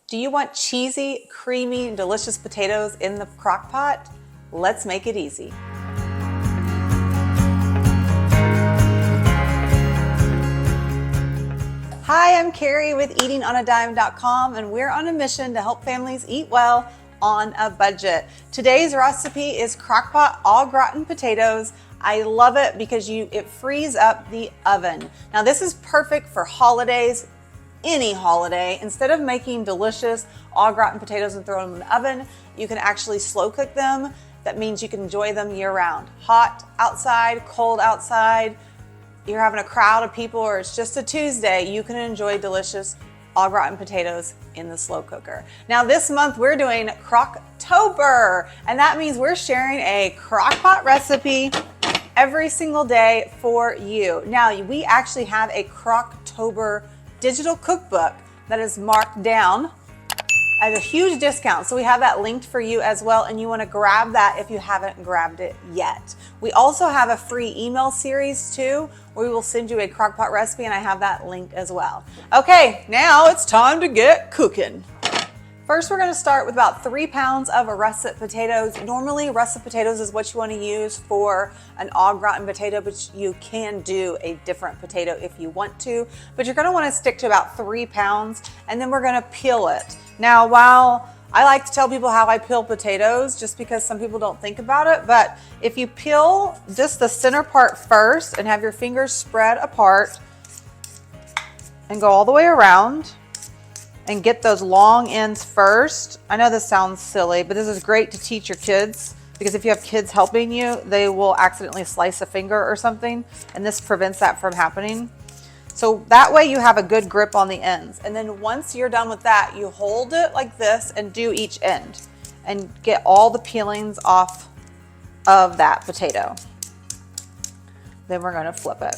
Do you want cheesy, creamy, delicious potatoes in the crock pot? Let's make it easy. Hi, I'm Carrie with eatingonadime.com, and we're on a mission to help families eat well on a budget. Today's recipe is crockpot au gratin potatoes. I love it because it frees up the oven. Now this is perfect for holidays, any holiday. Instead of making delicious au gratin potatoes and throw them in the oven, you can actually slow cook them. That means you can enjoy them year round. Hot outside, cold outside, you're having a crowd of people, or it's just a Tuesday, you can enjoy delicious au gratin potatoes in the slow cooker. Now this month we're doing Crocktober, and that means we're sharing a crockpot recipe every single day for you. Now we actually have a Crocktober digital cookbook that is marked down at a huge discount. So we have that linked for you as well, and you want to grab that if you haven't grabbed it yet. We also have a free email series too, where we will send you a crockpot recipe, and I have that linked as well. Okay, now it's time to get cooking. First, we're going to start with about 3 pounds of russet potatoes. Normally, russet potatoes is what you want to use for an au gratin potato, but you can do a different potato if you want to. But you're going to want to stick to about 3 pounds, and then we're going to peel it. Now, while I like to tell people how I peel potatoes, just because some people don't think about it, but if you peel just the center part first and have your fingers spread apart and go all the way around, and get those long ends first. I know this sounds silly, but this is great to teach your kids, because if you have kids helping you, they will accidentally slice a finger or something, and this prevents that from happening. So that way you have a good grip on the ends. And then once you're done with that, you hold it like this and do each end and get all the peelings off of that potato. Then we're gonna flip it.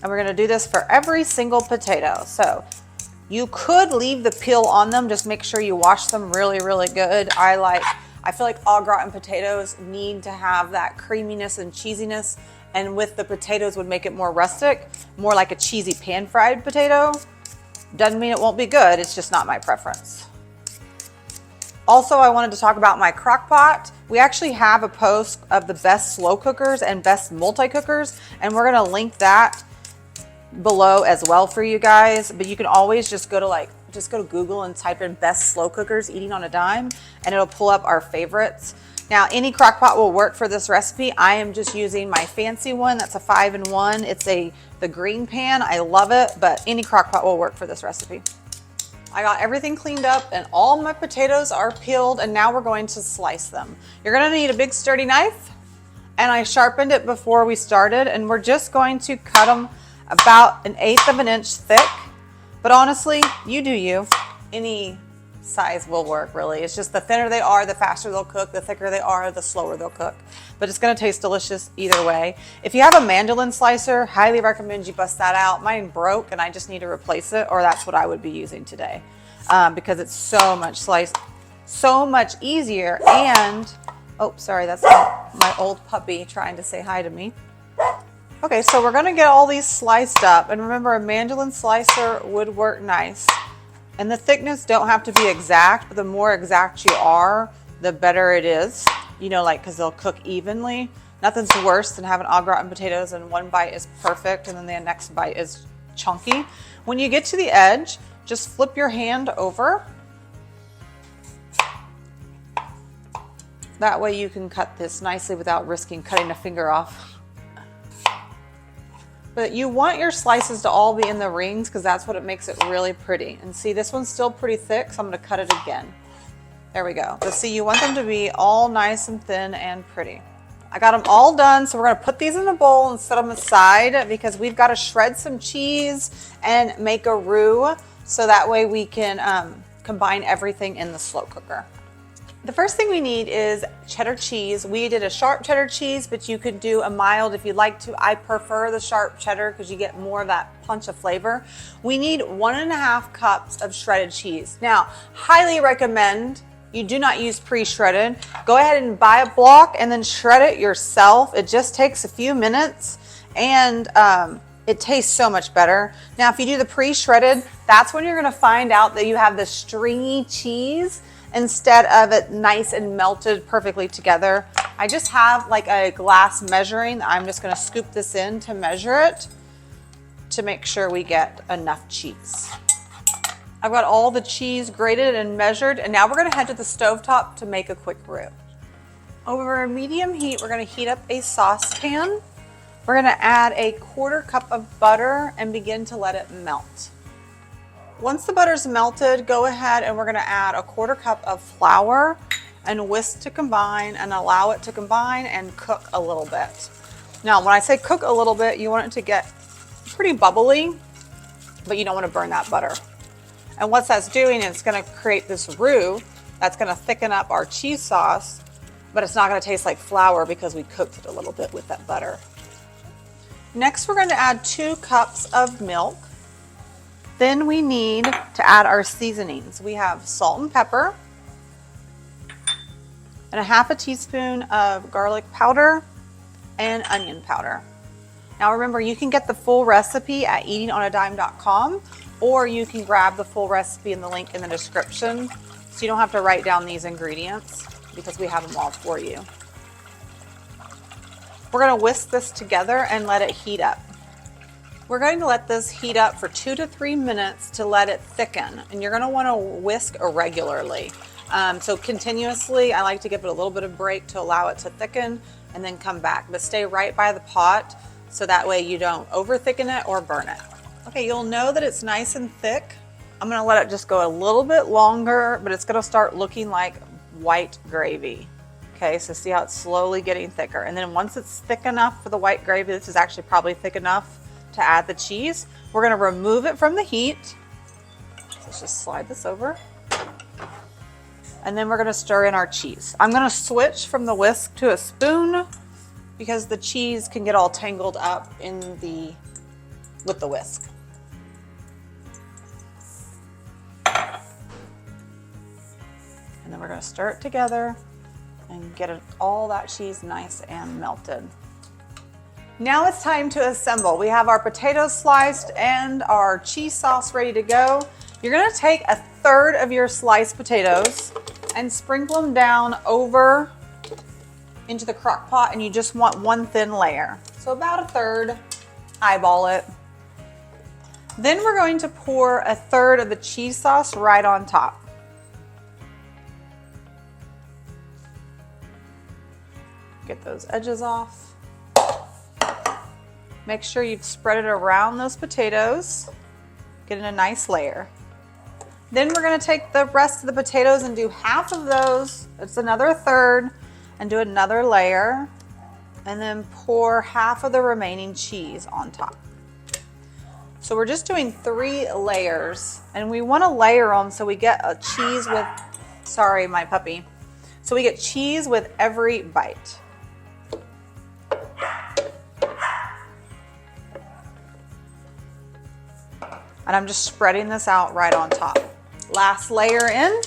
And we're gonna do this for every single potato. So you could leave the peel on them, just make sure you wash them really, really good. I feel like au gratin potatoes need to have that creaminess and cheesiness, and with the potatoes would make it more rustic, more like a cheesy pan-fried potato. Doesn't mean it won't be good, it's just not my preference. Also, I wanted to talk about my crock pot. We actually have a post of the best slow cookers and best multi-cookers, and we're gonna link that below as well for you guys. But you can always just go to Google and type in best slow cookers eating on a dime, and it'll pull up our favorites. Now any crock pot will work for this recipe. I am just using my fancy one. That's a 5-in-1. It's the green pan. I love it, but any crock pot will work for this recipe. I got everything cleaned up and all my potatoes are peeled, and now we're going to slice them. You're gonna need a big sturdy knife, and I sharpened it before we started, and we're just going to cut them about 1/8 of an inch thick. But honestly, you do you. Any size will work, really. It's just the thinner they are, the faster they'll cook. The thicker they are, the slower they'll cook. But it's gonna taste delicious either way. If you have a mandolin slicer, highly recommend you bust that out. Mine broke and I just need to replace it, or that's what I would be using today, because it's so much easier. And, oh, sorry, that's my old puppy trying to say hi to me. Okay, so we're gonna get all these sliced up, and remember, a mandolin slicer would work nice. And the thickness don't have to be exact, but the more exact you are, the better it is. You know, like, because they'll cook evenly. Nothing's worse than having au gratin potatoes and one bite is perfect and then the next bite is chunky. When you get to the edge, just flip your hand over. That way you can cut this nicely without risking cutting a finger off. But you want your slices to all be in the rings, because that's what it makes it really pretty. And see, this one's still pretty thick, so I'm gonna cut it again. There we go. But see, you want them to be all nice and thin and pretty. I got them all done, so we're gonna put these in a bowl and set them aside, because we've got to shred some cheese and make a roux, so that way we can combine everything in the slow cooker. The first thing we need is cheddar cheese. We did a sharp cheddar cheese, but you could do a mild if you'd like to. I prefer the sharp cheddar because you get more of that punch of flavor. We need 1.5 cups of shredded cheese. Now, highly recommend you do not use pre-shredded. Go ahead and buy a block and then shred it yourself. It just takes a few minutes, and It tastes so much better. Now, if you do the pre-shredded, that's when you're gonna find out that you have the stringy cheese instead of it nice and melted perfectly together. I just have like a glass measuring. I'm just gonna scoop this in to measure it to make sure we get enough cheese. I've got all the cheese grated and measured, and now we're gonna head to the stovetop to make a quick roux. Over a medium heat, we're gonna heat up a saucepan. We're gonna add a 1/4 cup of butter and begin to let it melt. Once the butter's melted, go ahead and we're gonna add a 1/4 cup of flour and whisk to combine and allow it to combine and cook a little bit. Now, when I say cook a little bit, you want it to get pretty bubbly, but you don't wanna burn that butter. And what that's doing is it's gonna create this roux that's gonna thicken up our cheese sauce, but it's not gonna taste like flour because we cooked it a little bit with that butter. Next, we're gonna add 2 cups of milk. Then we need to add our seasonings. We have salt and pepper, and a 1/2 teaspoon of garlic powder and onion powder. Now remember, you can get the full recipe at eatingonadime.com, or you can grab the full recipe in the link in the description, so you don't have to write down these ingredients because we have them all for you. We're gonna whisk this together and let it heat up. We're going to let this heat up for 2 to 3 minutes to let it thicken, and you're gonna wanna whisk irregularly. So continuously, I like to give it a little bit of break to allow it to thicken and then come back, but stay right by the pot so that way you don't over thicken it or burn it. Okay, you'll know that it's nice and thick. I'm gonna let it just go a little bit longer, but it's gonna start looking like white gravy. Okay, so see how it's slowly getting thicker. And then once it's thick enough for the white gravy, this is actually probably thick enough to add the cheese. We're gonna remove it from the heat. Let's just slide this over. And then we're gonna stir in our cheese. I'm gonna switch from the whisk to a spoon because the cheese can get all tangled up with the whisk. And then we're gonna stir it together and get all that cheese nice and melted. Now it's time to assemble. We have our potatoes sliced and our cheese sauce ready to go. You're gonna take a 1/3 of your sliced potatoes and sprinkle them down over into the crock pot, and you just want one thin layer. So about a 1/3, eyeball it. Then we're going to pour a 1/3 of the cheese sauce right on top. Get those edges off. Make sure you've spread it around those potatoes, getting a nice layer. Then we're gonna take the rest of the potatoes and do 1/2 of those. It's another 1/3, and do another layer, and then pour 1/2 of the remaining cheese on top. So we're just doing 3 layers, and we wanna layer them so we get a cheese with, sorry, my puppy. So we get cheese with every bite. And I'm just spreading this out right on top. Last layer in.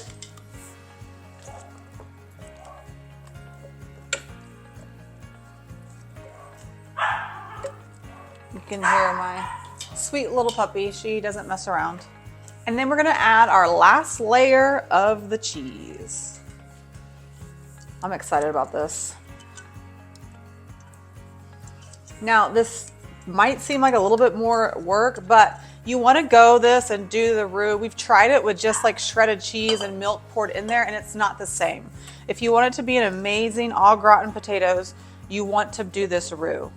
You can hear my sweet little puppy. She doesn't mess around. And then we're gonna add our last layer of the cheese. I'm excited about this. Now, this might seem like a little bit more work, but you want to go this and do the roux. We've tried it with just like shredded cheese and milk poured in there, and it's not the same. If you want it to be an amazing au gratin potatoes, you want to do this roux.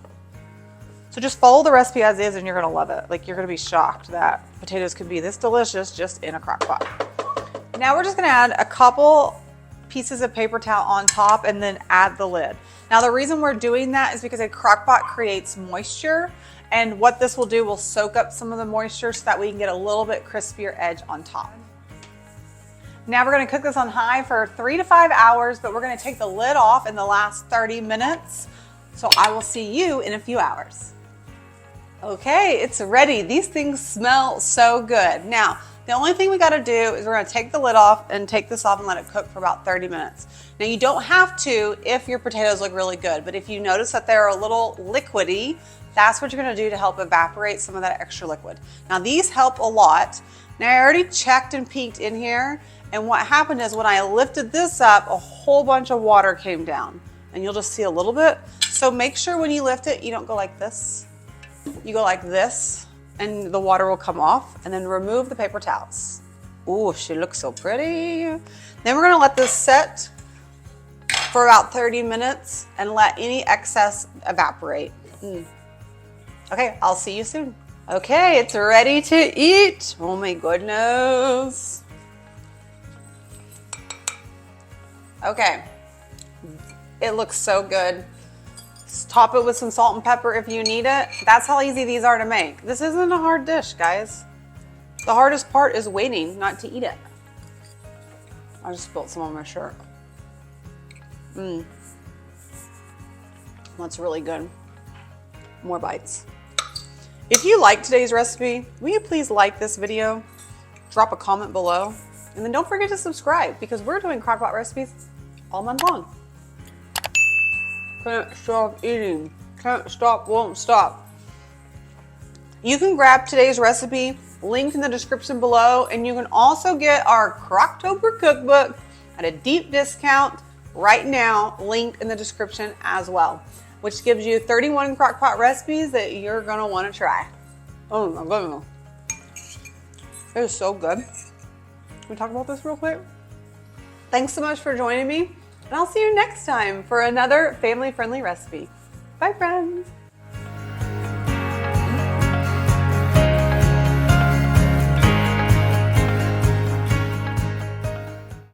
So just follow the recipe as is and you're gonna love it. Like, you're gonna be shocked that potatoes can be this delicious just in a crock pot. Now we're just gonna add a couple pieces of paper towel on top and then add the lid. Now the reason we're doing that is because a crock pot creates moisture, and what this will do will soak up some of the moisture so that we can get a little bit crispier edge on top. Now we're gonna cook this on high for 3 to 5 hours, but we're gonna take the lid off in the last 30 minutes. So I will see you in a few hours. Okay, it's ready. These things smell so good. Now, the only thing we gotta do is we're gonna take the lid off and take this off and let it cook for about 30 minutes. Now, you don't have to if your potatoes look really good, but if you notice that they're a little liquidy, That's what you're gonna do to help evaporate some of that extra liquid. Now these help a lot. Now I already checked and peeked in here, and what happened is when I lifted this up, a whole bunch of water came down, and you'll just see a little bit. So make sure when you lift it, you don't go like this. You go like this, and the water will come off, and then remove the paper towels. Ooh, she looks so pretty. Then we're gonna let this set for about 30 minutes and let any excess evaporate. Okay, I'll see you soon. Okay, it's ready to eat. Oh my goodness. Okay, it looks so good. Top it with some salt and pepper if you need it. That's how easy these are to make. This isn't a hard dish, guys. The hardest part is waiting not to eat it. I just spilled some on my shirt. That's really good. More bites. If you like today's recipe, will you please like this video, drop a comment below, and then don't forget to subscribe because we're doing crockpot recipes all month long. Can't stop eating. Can't stop, won't stop. You can grab today's recipe, linked in the description below, and you can also get our Crocktober cookbook at a deep discount right now, linked in the description as well, which gives you 31 crockpot recipes that you're gonna wanna try. Oh my goodness. It is so good. Can we talk about this real quick? Thanks so much for joining me, and I'll see you next time for another family-friendly recipe. Bye, friends.